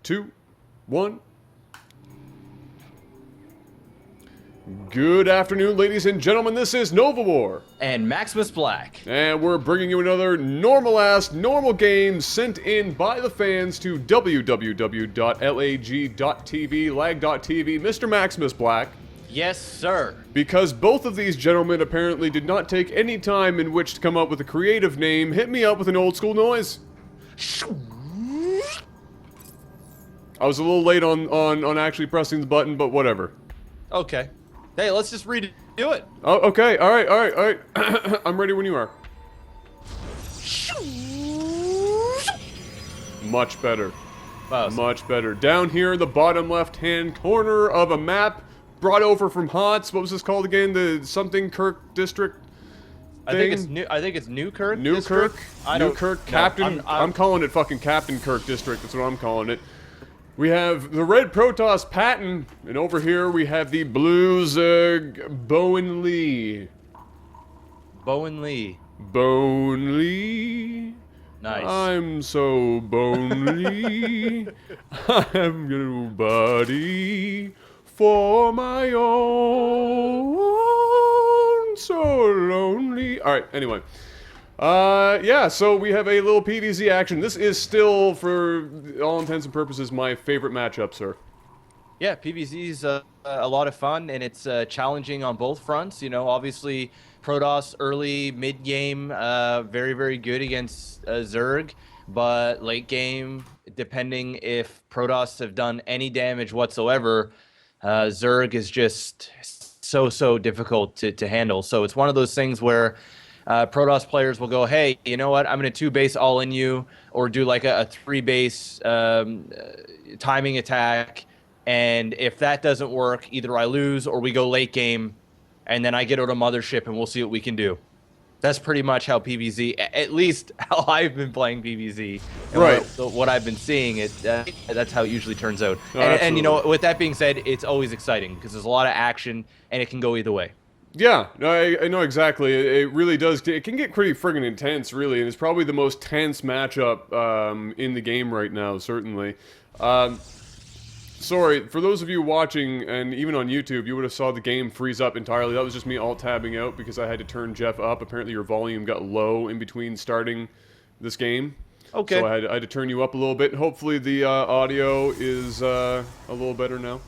2, 1. Good afternoon, ladies and gentlemen. This is Novawar. And MaximusBlack. And we're bringing you another normal game sent in by the fans to www.lag.tv, lag.tv. Mr. MaximusBlack. Yes, sir. Because both of these gentlemen apparently did not take any time in which to come up with a creative name, hit me up with an old school noise. I was a little late on actually pressing the button, but whatever. Okay. Hey, let's just redo it. Oh, okay. All right. I'm ready when you are. Much better. Awesome. Much better. Down here in the bottom left-hand corner of a map brought over from HOTS. What was this called again? The something Kirk district thing? I think it's Newkirk. Newkirk? Newkirk. No, Captain. I'm calling it fucking Captain Kirk District. That's what I'm calling it. We have the red Protoss Patton, and over here we have the blue bowenli. bowenli. Bowenli. Nice. I'm so bonely. I'm nobody for my own. So lonely. Alright, anyway. Yeah, so we have a little PvZ action. This is still, for all intents and purposes, my favorite matchup, sir. Yeah, PvZ's a lot of fun, and it's challenging on both fronts. You know, obviously, Protoss early, mid-game, very, very good against Zerg, but late game, depending if Protoss have done any damage whatsoever, Zerg is just so difficult to handle. So it's one of those things where Protoss players will go, hey, you know what, I'm going to 2-base all in you, or do like a 3-base timing attack, and if that doesn't work, either I lose or we go late game, and then I get out a mothership and we'll see what we can do. That's pretty much how PvZ, at least how I've been playing PvZ, and right. what I've been seeing, that's how it usually turns out. Oh, and you know, with that being said, it's always exciting because there's a lot of action and it can go either way. Yeah, I know exactly. It really does. It can get pretty friggin' intense, really, and it's probably the most tense matchup in the game right now, certainly. Sorry, for those of you watching, and even on YouTube, you would have saw the game freeze up entirely. That was just me alt-tabbing out because I had to turn Jeff up. Apparently your volume got low in between starting this game. Okay. So I had to turn you up a little bit. Hopefully the audio is a little better now.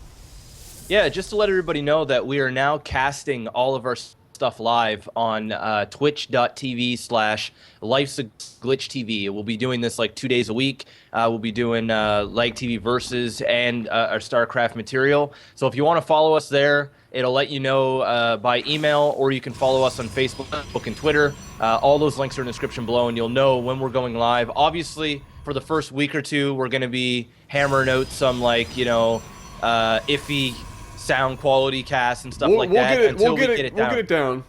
Yeah, just to let everybody know that we are now casting all of our stuff live on twitch.tv/Lifesaglitchtv. We'll be doing this like 2 days a week. We'll be doing LAGTV versus and our Starcraft material. So if you want to follow us there, it'll let you know by email, or you can follow us on Facebook and Twitter. All those links are in the description below, and you'll know when we're going live. Obviously, for the first week or two, we're going to be hammering out some, like, you know, iffy sound quality casts and stuff like that until we get it down.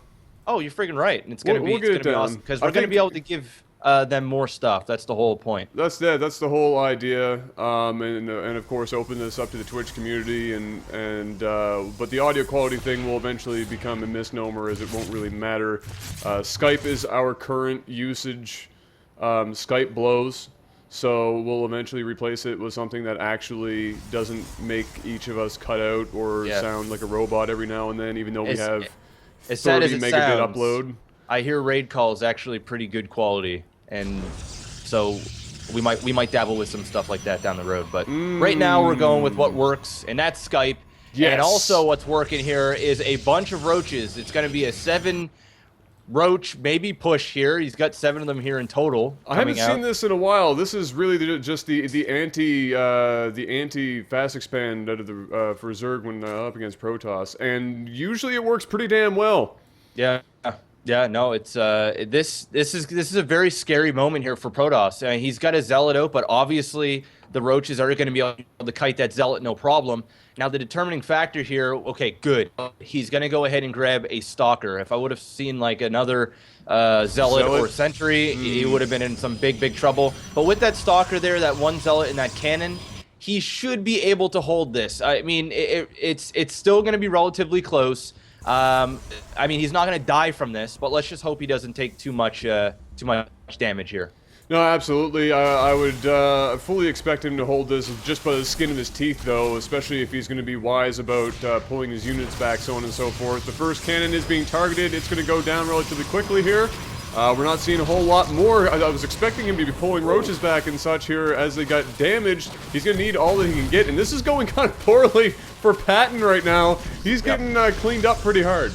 Oh, you're freaking right. And it's gonna be awesome because we're gonna be able to give them more stuff. That's the whole point. That's the whole idea. And of course open this up to the Twitch community but the audio quality thing will eventually become a misnomer, as it won't really matter. Skype is our current usage. Skype blows. So we'll eventually replace it with something that actually doesn't make each of us cut out or sound like a robot every now and then, even though we have 30 megabit upload. I hear raid calls actually pretty good quality, and so we might dabble with some stuff like that down the road. But right now we're going with what works, and that's Skype. Yes. And also what's working here is a bunch of roaches. It's going to be a 7 roach, maybe push here. He's got 7 of them here in total. I haven't seen this in a while. This is really just the anti fast expand out of the for Zerg when up against Protoss, and usually it works pretty damn well. Yeah. No, it's this is a very scary moment here for Protoss. He's got a zealot out, but obviously the roaches are going to be able to kite that zealot no problem. Now the determining factor here, okay, good. He's going to go ahead and grab a stalker. If I would have seen like another zealot or sentry, he would have been in some big trouble. But with that stalker there, that one zealot and that cannon, he should be able to hold this. I mean, it's still going to be relatively close. I mean, he's not going to die from this, but let's just hope he doesn't take too much damage here. No, absolutely. I would fully expect him to hold this just by the skin of his teeth, though, especially if he's going to be wise about pulling his units back, so on and so forth. The first cannon is being targeted. It's going to go down relatively quickly here. We're not seeing a whole lot more. I was expecting him to be pulling roaches back and such here as they got damaged. He's going to need all that he can get, and this is going kind of poorly for Patton right now. He's getting cleaned up pretty hard.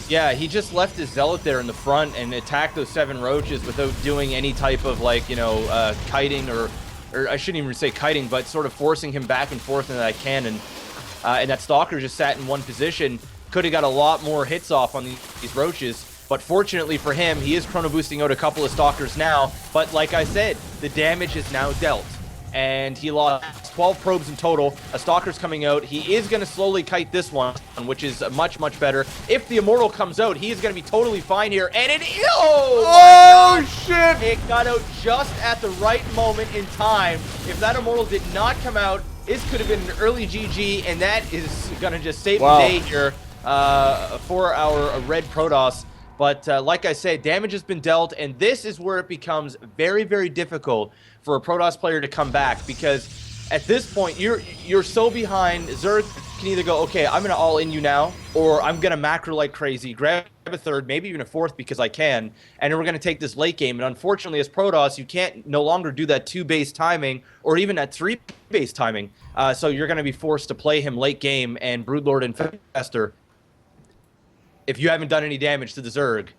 Yeah, he just left his zealot there in the front and attacked those 7 roaches without doing any type of, like, you know, kiting or I shouldn't even say kiting, but sort of forcing him back and forth into that cannon. And that stalker just sat in one position. Could have got a lot more hits off on these roaches. But fortunately for him, he is chrono boosting out a couple of stalkers now. But like I said, the damage is now dealt. And he lost 12 probes in total. A stalker's coming out. He is going to slowly kite this one, which is much, much better. If the Immortal comes out, he is going to be totally fine here. And it... Oh shit! It got out just at the right moment in time. If that Immortal did not come out, this could have been an early GG, and that is going to just save the day here for our red Protoss. But like I said, damage has been dealt, and this is where it becomes very, very difficult for a Protoss player to come back, because at this point, you're so behind. Zerg can either go, okay, I'm going to all in you now, or I'm going to macro like crazy, grab a third, maybe even a fourth because I can, and then we're going to take this late game. And unfortunately, as Protoss, you can't no longer do that 2-base timing, or even that 3-base timing, so you're going to be forced to play him late game, and Broodlord and Fester, if you haven't done any damage to the Zerg,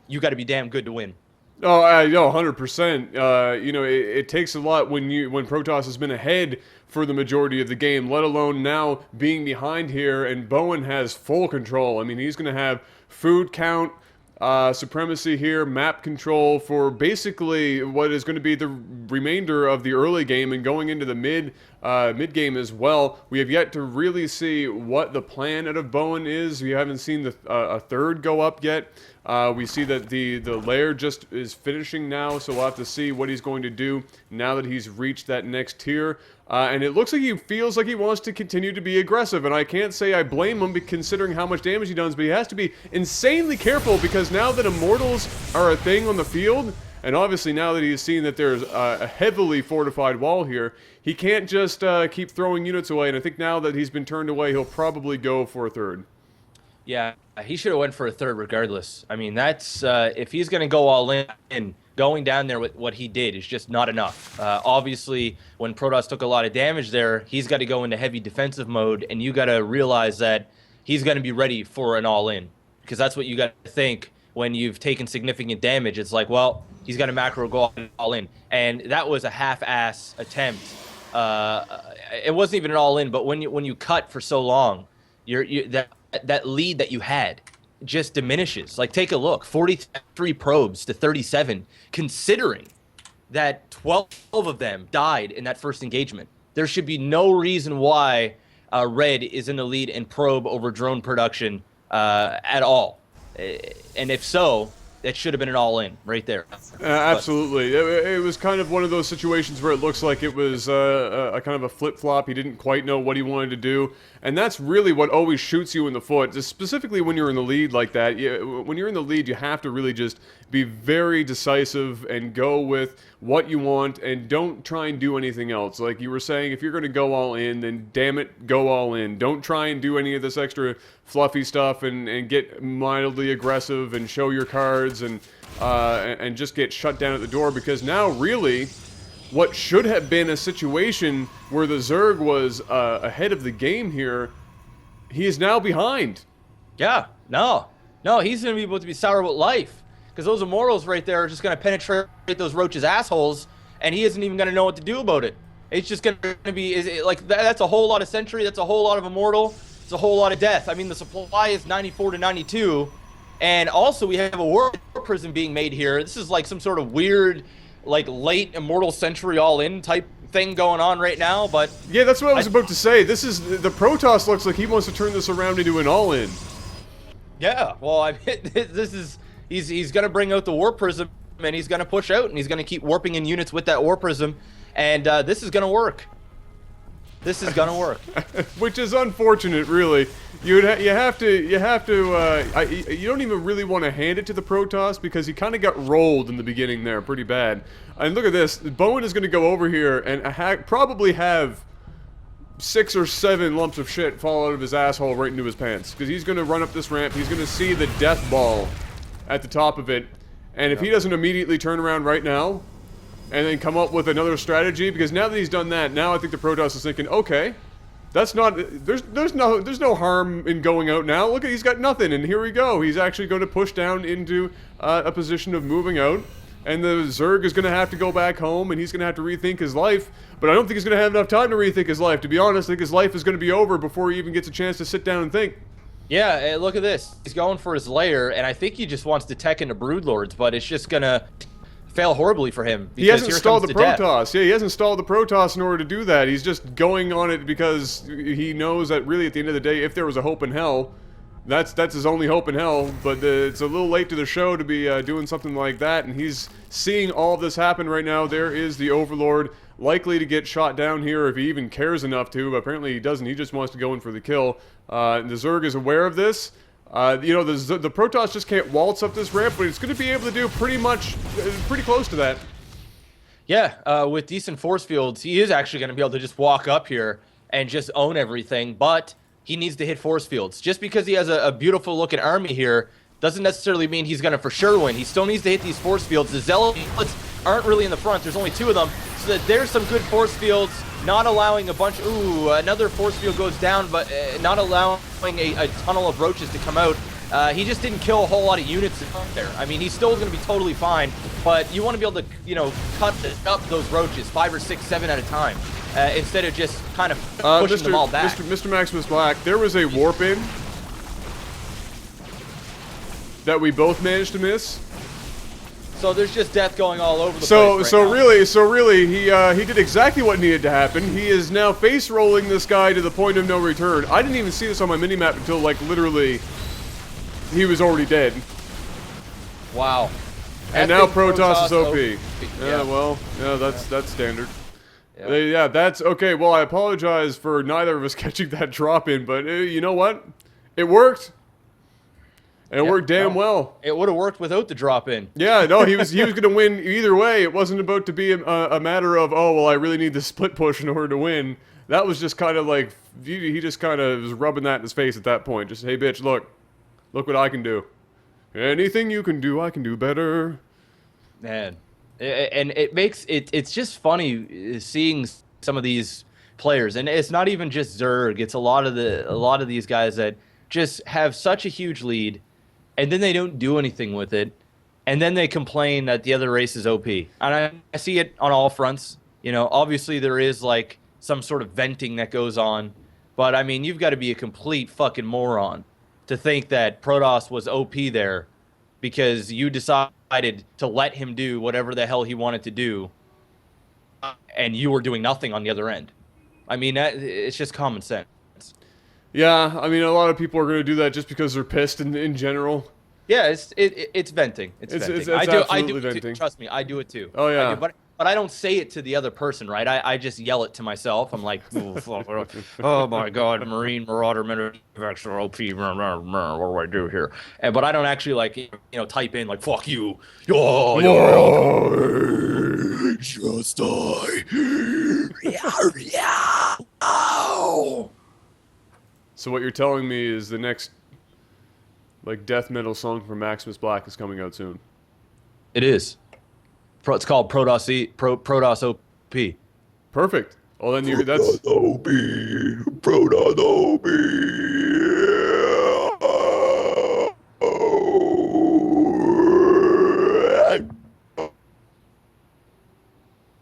you got to be damn good to win. Oh, no, 100%. You know, it takes a lot when Protoss has been ahead for the majority of the game, let alone now being behind here, and Bowen has full control. I mean, he's going to have food count, supremacy here, map control for basically what is going to be the remainder of the early game and going into the mid game as well. We have yet to really see what the plan out of Bowen is. We haven't seen a third go up yet. We see that the lair just is finishing now, so we'll have to see what he's going to do now that he's reached that next tier. And it looks like he feels like he wants to continue to be aggressive, and I can't say I blame him considering how much damage he does, but he has to be insanely careful, because now that Immortals are a thing on the field, and obviously now that he's seen that there's a heavily fortified wall here, he can't just keep throwing units away, and I think now that he's been turned away, he'll probably go for a third. Yeah, he should have went for a third regardless. I mean, that's if he's going to go all in, going down there with what he did is just not enough. Obviously, when Protoss took a lot of damage there, he's got to go into heavy defensive mode, and you got to realize that he's going to be ready for an all-in, because that's what you got to think when you've taken significant damage. It's like, well, he's got to macro go all in, and that was a half-ass attempt. It wasn't even an all-in, but when you cut for so long, that lead that you had just diminishes. Like, take a look, 43 probes to 37, considering that 12 of them died in that first engagement. There should be no reason why Red is in the lead in probe over drone production at all. And if so, it should have been an all-in right there. Absolutely. It was kind of one of those situations where it looks like it was a kind of a flip-flop. He didn't quite know what he wanted to do. And that's really what always shoots you in the foot, just specifically when you're in the lead like that. When you're in the lead, you have to really just be very decisive and go with what you want, and don't try and do anything else. Like you were saying, if you're going to go all in, then damn it, go all in. Don't try and do any of this extra fluffy stuff and get mildly aggressive and show your cards and just get shut down at the door, because now really what should have been a situation where the Zerg was ahead of the game here, he is now behind. Yeah, no, he's going to be able to be sour with life, because those Immortals right there are just going to penetrate those roaches' assholes, and he isn't even going to know what to do about it. It's just going to be, like, that's a whole lot of Sentry, that's a whole lot of Immortal, it's a whole lot of death. I mean, the supply is 94 to 92, and also we have a War Prism being made here. This is like some sort of weird, like, late Immortal Century all-in type thing going on right now, but... Yeah, that's what I was about to say. This is... The Protoss looks like he wants to turn this around into an all-in. Yeah, well, I mean, this is... He's going to bring out the War Prism, and he's going to push out, and he's going to keep warping in units with that War Prism, and this is going to work. This is gonna work. Which is unfortunate, really. You don't even really want to hand it to the Protoss because he kind of got rolled in the beginning there pretty bad. And look at this, Bowen is going to go over here and probably have 6 or 7 lumps of shit fall out of his asshole right into his pants. Because he's going to run up this ramp, he's going to see the death ball at the top of it. And if he doesn't immediately turn around right now, and then come up with another strategy, because now that he's done that, now I think the Protoss is thinking, okay, that's not, there's no harm in going out now. Look, he's got nothing, and here we go. He's actually going to push down into a position of moving out, and the Zerg is going to have to go back home, and he's going to have to rethink his life. But I don't think he's going to have enough time to rethink his life. To be honest, I think his life is going to be over before he even gets a chance to sit down and think. Yeah, look at this. He's going for his lair, and I think he just wants to tech into Broodlords, but it's just gonna fail horribly for him. He hasn't installed the Protoss. Yeah, he hasn't installed the Protoss in order to do that. He's just going on it because he knows that really at the end of the day, if there was a hope in hell, that's his only hope in hell. But it's a little late to the show to be doing something like that, and he's seeing all of this happen right now. There is the Overlord likely to get shot down here if he even cares enough to. But apparently he doesn't. He just wants to go in for the kill. The Zerg is aware of this. You know, the Protoss just can't waltz up this ramp, but it's going to be able to do pretty close to that. Yeah, with decent force fields, he is actually going to be able to just walk up here and just own everything, but he needs to hit force fields. Just because he has a beautiful looking army here doesn't necessarily mean he's going to for sure win. He still needs to hit these force fields. The Zealots aren't really in the front. There's only 2 of them, so that there's some good force fields, not allowing a bunch... Ooh, another force field goes down, but not allowing a tunnel of roaches to come out. He just didn't kill a whole lot of units there. I mean, he's still going to be totally fine, but you want to be able to, you know, cut up those roaches 5 or 6, 7 at a time, instead of just kind of pushing them all back. Mr. MaximusBlack, there was a warp in that we both managed to miss. So there's just death going all over the place So really, he did exactly what needed to happen. He is now face rolling this guy to the point of no return. I didn't even see this on my minimap until like literally he was already dead. Wow. And now Protoss is OP. Yeah, well, yeah, that's standard. Yeah. Yeah, that's okay. Well, I apologize for neither of us catching that drop in, but you know what? It worked. And it worked damn well. It would have worked without the drop in. Yeah, no, he was going to win either way. It wasn't about to be a matter of, oh, well, I really need the split push in order to win. That was just kind of like, he just kind of was rubbing that in his face at that point. Just, hey, bitch, look what I can do. Anything you can do, I can do better. Man, and it makes it's just funny seeing some of these players, and it's not even just Zerg. It's a lot of these guys that just have such a huge lead, and then they don't do anything with it, and then they complain that the other race is OP. And I see it on all fronts. You know, obviously there is like some sort of venting that goes on, but I mean, you've got to be a complete fucking moron to think that Protoss was OP there because you decided to let him do whatever the hell he wanted to do, and you were doing nothing on the other end. I mean, it's just common sense. Yeah, I mean, a lot of people are going to do that just because they're pissed in general. Yeah, it's venting. It's venting. It's absolutely venting. Too. Trust me, I do it too. Oh yeah. But I don't say it to the other person, right? I just yell it to myself. I'm like, oh my god, Marine Marauder Manufacturer OP. What do I do here? But I don't actually like type in like fuck you. Oh, just die. Yeah. Oh. So what you're telling me is the next like death metal song from MaximusBlack is coming out soon. It is. It's called Protoss OP. Perfect. Well, then that's OP. Protoss OP.